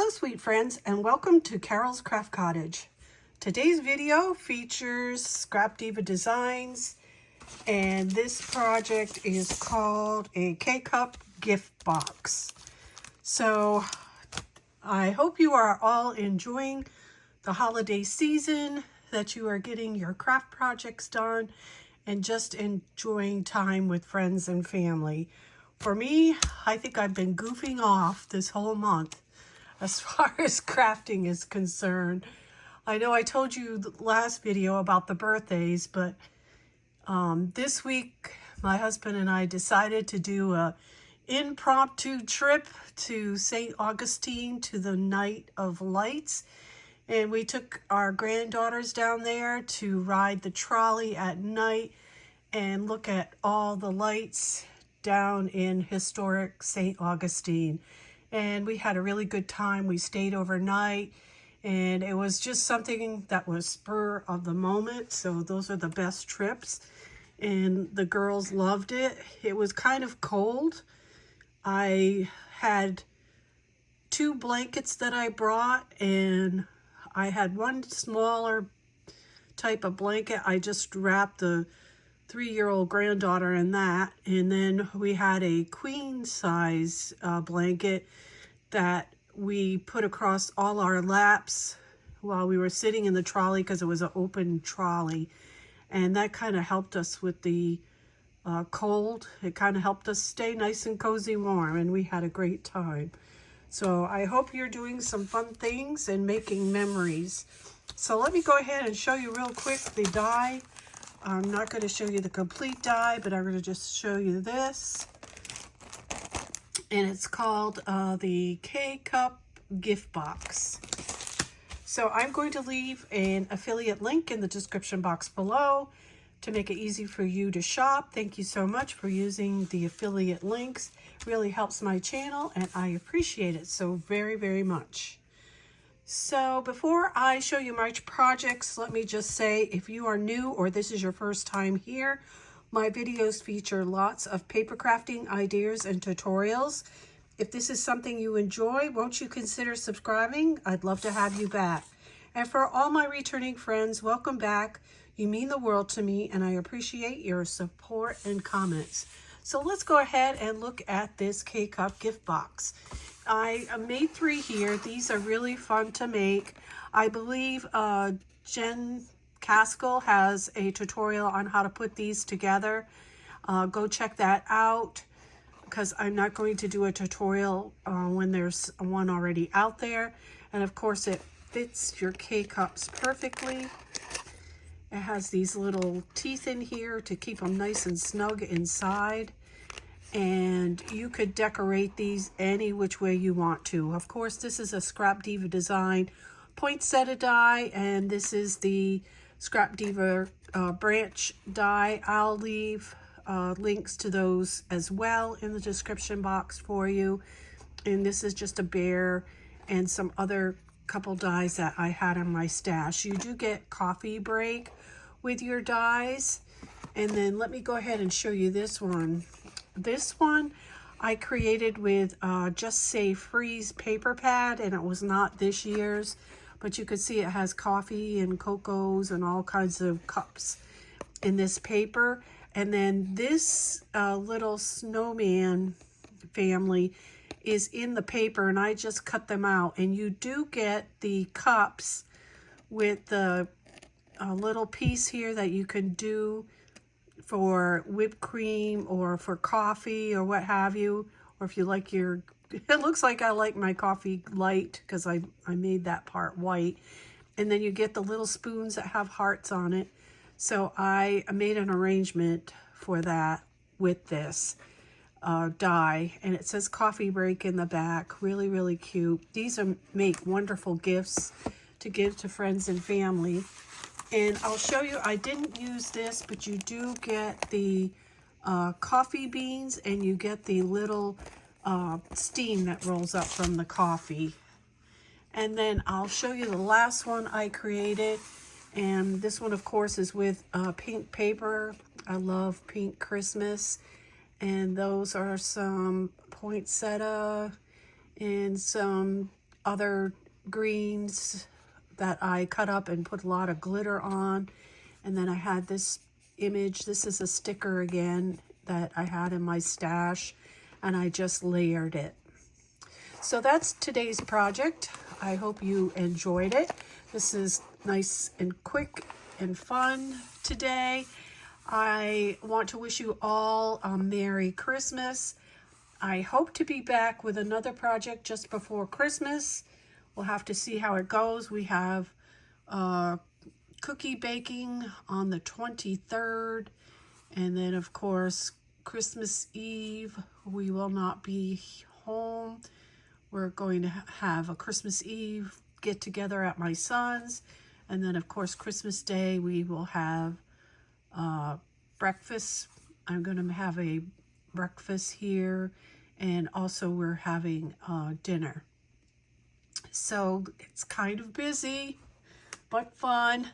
Hello sweet friends, and welcome to Carol's Craft Cottage. Today's video features Scrapdiva designs, and this project is called a K-Cup gift box. So I hope you are all enjoying the holiday season, that you are getting your craft projects done and just enjoying time with friends and family. For me, I think I've been goofing off this whole month as far as crafting is concerned. I know I told you the last video about the birthdays, but this week my husband and I decided to do a impromptu trip to St. Augustine to the Night of Lights. And we took our granddaughters down there to ride the trolley at night and look at all the lights down in historic St. Augustine. And we had a really good time. We stayed overnight, and it was just something that was spur of the moment. So those are the best trips, and the girls loved it. It was kind of cold. I had 2 blankets that I brought, and I had one smaller type of blanket. I just wrapped the 3-year-old granddaughter in that, and then we had a queen size blanket that we put across all our laps while we were sitting in the trolley, because it was an open trolley, and that kind of helped us with the cold. It kind of helped us stay nice and cozy warm, and we had a great time. So I hope you're doing some fun things and making memories. So let me go ahead and show you real quick the die. I'm not going to show you the complete die, but I'm going to just show you this. And it's called the K-Cup gift box. So I'm going to leave an affiliate link in the description box below to make it easy for you to shop. Thank you so much for using the affiliate links. It really helps my channel, and I appreciate it so very, very much. So before I show you my projects, let me just say, if you are new or this is your first time here, my videos feature lots of paper crafting ideas and tutorials. If this is something you enjoy, won't you consider subscribing? I'd love to have you back. And for all my returning friends, welcome back. You mean the world to me, and I appreciate your support and comments. So let's go ahead and look at this K-Cup gift box. I made 3 here. These are really fun to make. I believe Jen Caskell has a tutorial on how to put these together. Go check that out, because I'm not going to do a tutorial when there's one already out there. And of course it fits your K-Cups perfectly. It has these little teeth in here to keep them nice and snug inside. And you could decorate these any which way you want to. Of course, this is a Scrapdiva design poinsettia die, and this is the Scrapdiva branch die. I'll leave links to those as well in the description box for you. And this is just a bear and some other couple dies that I had in my stash. You do get coffee break with your dies. And then let me go ahead and show you this one. This one I created with Just Say Freeze paper pad, and it was not this year's, but you could see it has coffee and cocos and all kinds of cups in this paper. And then this little snowman family is in the paper, and I just cut them out. And you do get the cups with the little piece here that you can do for whipped cream or for coffee or what have you. Or if you like your, it looks like I like my coffee light, because I made that part white. And then you get the little spoons that have hearts on it. So I made an arrangement for that with this die, and it says coffee break in the back. Really, really cute. These make wonderful gifts to give to friends and family. And I'll show you, I didn't use this, but you do get the coffee beans, and you get the little steam that rolls up from the coffee. And then I'll show you the last one I created. And this one, of course, is with pink paper. I love pink Christmas. And those are some poinsettia and some other greens that I cut up and put a lot of glitter on. And then I had this image. This is a sticker again that I had in my stash, and I just layered it. So that's today's project. I hope you enjoyed it. This is nice and quick and fun today. I want to wish you all a Merry Christmas. I hope to be back with another project just before Christmas. We'll have to see how it goes. We have cookie baking on the 23rd. And then, of course, Christmas Eve, we will not be home. We're going to have a Christmas Eve get together at my son's. And then, of course, Christmas Day, we will have breakfast. I'm going to have a breakfast here. And also we're having dinner. So it's kind of busy, but fun.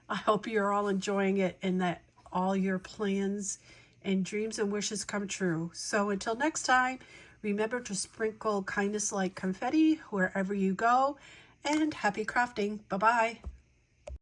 I hope you're all enjoying it and that all your plans and dreams and wishes come true. So until next time, remember to sprinkle kindness like confetti wherever you go, and happy crafting. Bye-bye.